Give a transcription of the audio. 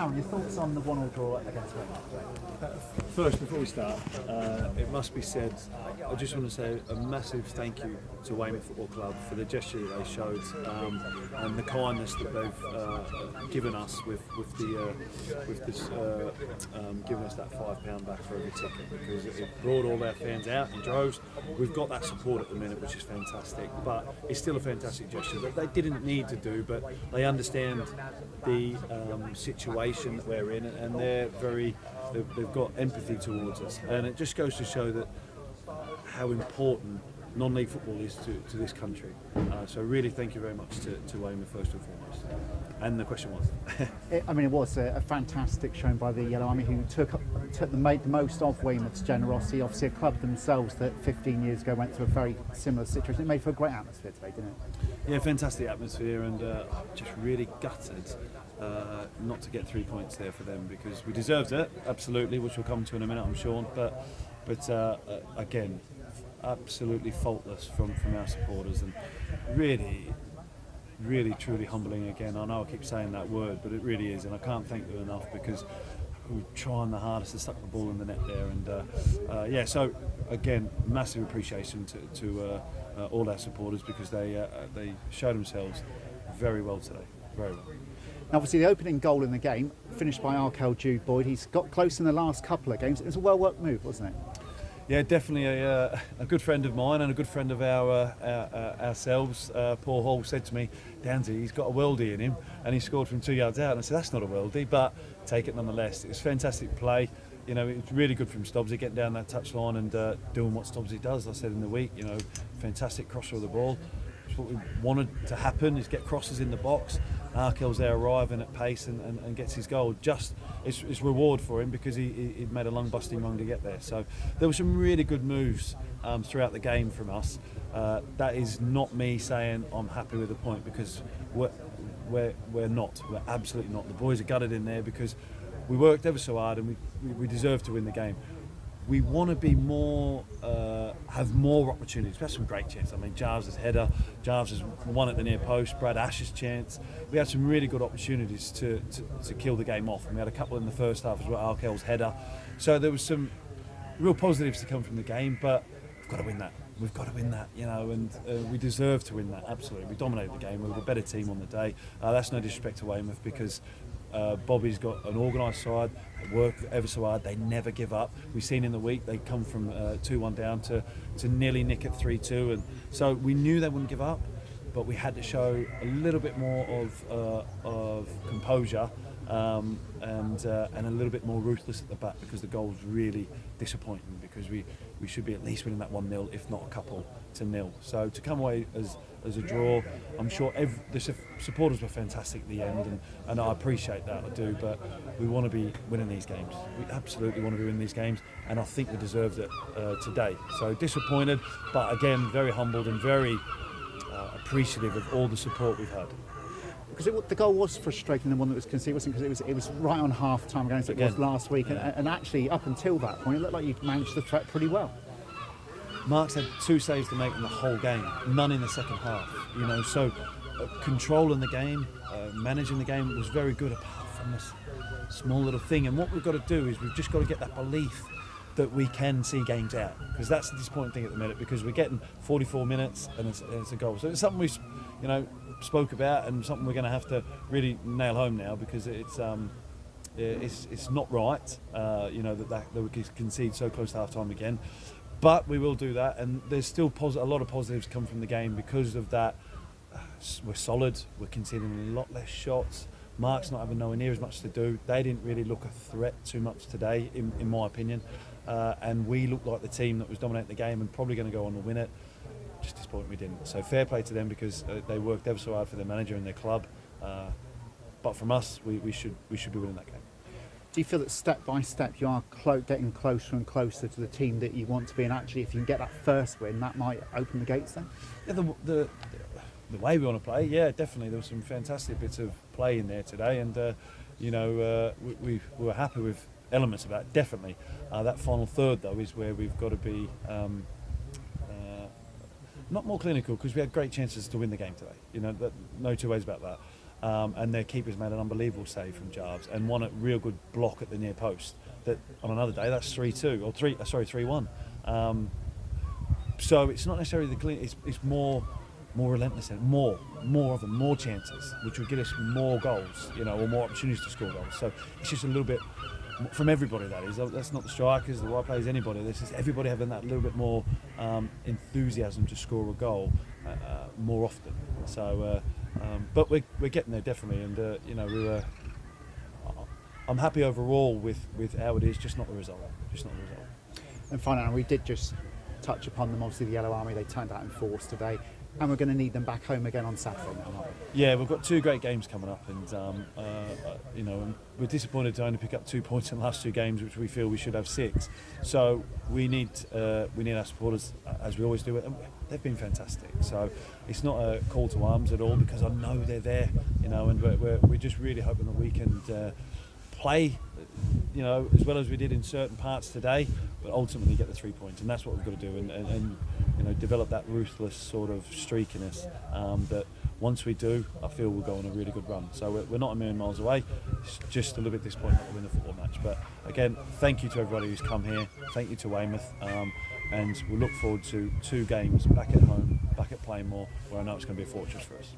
Aaron, your thoughts on the 1-1 draw against Weymouth? First, before we start, it must be said, I just want to say a massive thank you to Weymouth Football Club for the gesture that they showed and the kindness that they've given us with this giving us that £5 back for every ticket, because it brought all our fans out in droves. We've got that support at the minute, which is fantastic, but it's still a fantastic gesture that they didn't need to do, but they understand the situation that we're in, and they've got empathy towards us, and it just goes to show that how important non-league football is to this country. So really thank you very much to Weymouth first and foremost. And the question was? It was a fantastic showing by the Yellow Army, who made the most of Weymouth's generosity. Obviously a club themselves that 15 years ago went through a very similar situation. It made for a great atmosphere today, didn't it? Yeah, fantastic atmosphere, and just really gutted not to get 3 points there for them, because we deserved it, absolutely, which we'll come to in a minute, I'm sure. But again, absolutely faultless from our supporters, and really truly humbling again. I know I keep saying that word, but it really is, and I can't thank them enough, because we're trying the hardest to stuck the ball in the net there, and so again, massive appreciation to all our supporters, because they showed themselves very well today, very well. Obviously, the opening goal in the game, finished by Arkell Jude Boyd. He's got close in the last couple of games. It was a well-worked move, wasn't it? Yeah, definitely a good friend of mine and a good friend of ourselves. Paul Hall said to me, "Downesy, he's got a worldie in him," and he scored from 2 yards out. And I said, "That's not a worldie, but take it nonetheless." It was fantastic play. You know, it's really good from Stobbsy getting down that touchline and doing what Stobbsy does. I said in the week, you know, fantastic crosser of the ball. It's what we wanted to happen, is get crosses in the box. Arkell's there arriving at pace and gets his goal. Just it's reward for him, because he made a lung busting run to get there. So there were some really good moves throughout the game from us. That is not me saying I'm happy with the point, because we're not. We're absolutely not. The boys are gutted in there, because we worked ever so hard, and we deserve to win the game. We want to be more, have more opportunities. We had some great chances. I mean, Jarves' header, Jarves has won at the near post, Brad Ash's chance. We had some really good opportunities to kill the game off, and we had a couple in the first half as well, Arkell's header. So there was some real positives to come from the game, but we've got to win that. We've got to win that, you know, and we deserve to win that, absolutely. We dominated the game. We were the better team on the day. That's no disrespect to Weymouth, because Bobby's got an organised side. They work ever so hard. They never give up. We've seen in the week they come from 2-1 down to nearly nick at 3-2, and so we knew they wouldn't give up, but we had to show a little bit more of composure and a little bit more ruthless at the back, because the goal was really disappointing, because we should be at least winning that 1-0, if not a couple to nil. So to come away as a draw, I'm sure the supporters were fantastic at the end, and I appreciate that, I do, but we want to be winning these games. We absolutely want to be winning these games, and I think we deserved it today. So disappointed, but again, very humbled and very appreciative of all the support we've had. Because the goal was frustrating, the one that was conceded, wasn't it? Because it was right on half time against it was last week, yeah. and actually up until that point, it looked like you managed the threat pretty well. Mark's had 2 saves to make in the whole game, none in the second half. You know, so controlling the game, managing the game was very good, apart from this small little thing. And what we've got to do is we've just got to get that belief that we can see games out, because that's the disappointing thing at the minute, because we're getting 44 minutes and it's a goal. So it's something we, you know, spoke about, and something we're going to have to really nail home now, because it's not right, you know, that we concede so close to half time again. But we will do that, and there's still a lot of positives come from the game because of that. We're solid, we're conceding a lot less shots. Mark's not having nowhere near as much to do. They didn't really look a threat too much today, in my opinion. And we looked like the team that was dominating the game and probably going to go on to win it. Just disappointed we didn't. So fair play to them, because they worked ever so hard for their manager and their club. But from us, we should be winning that game. Do you feel that step by step you are getting closer and closer to the team that you want to be, and actually if you can get that first win, that might open the gates then? Yeah, the way we want to play, yeah, definitely. There was some fantastic bits of play in there today, and you know, we were happy with elements of that, definitely. That final third, though, is where we've got to be not more clinical, because we had great chances to win the game today. You know, no two ways about that. and their keeper's made an unbelievable save from Jarves and won a real good block at the near post. That on another day, that's 3-2 or 3-1. So it's not necessarily the clean. It's more relentless and more of them, more chances, which would get us more goals, or more opportunities to score goals. So it's just a little bit from everybody. That is, that's not the strikers, the wide players, anybody. This is everybody having that little bit more enthusiasm to score a goal more often. So, but we're getting there definitely, and I'm happy overall with how it is. Just not the result. And finally, we did just touch upon them. Obviously, the Yellow Army, they turned out in force today, and we're going to need them back home again on Saturday now, aren't we? Yeah, we've got 2 great games coming up, and we're disappointed to only pick up 2 points in the last 2 games, which we feel we should have 6. So we need our supporters, as we always do, and they've been fantastic. So it's not a call to arms at all, because I know they're there, and we're just really hoping that we can play, as well as we did in certain parts today, but ultimately get the 3 points, and that's what we've got to do, and develop that ruthless sort of streakiness that once we do, I feel we'll go on a really good run. So we're not a million miles away. It's just a little bit disappointing not to win the football match, but again, thank you to everybody who's come here. Thank you to Weymouth, and we'll look forward to 2 games back at home, back at Plainmoor, where I know it's going to be a fortress for us.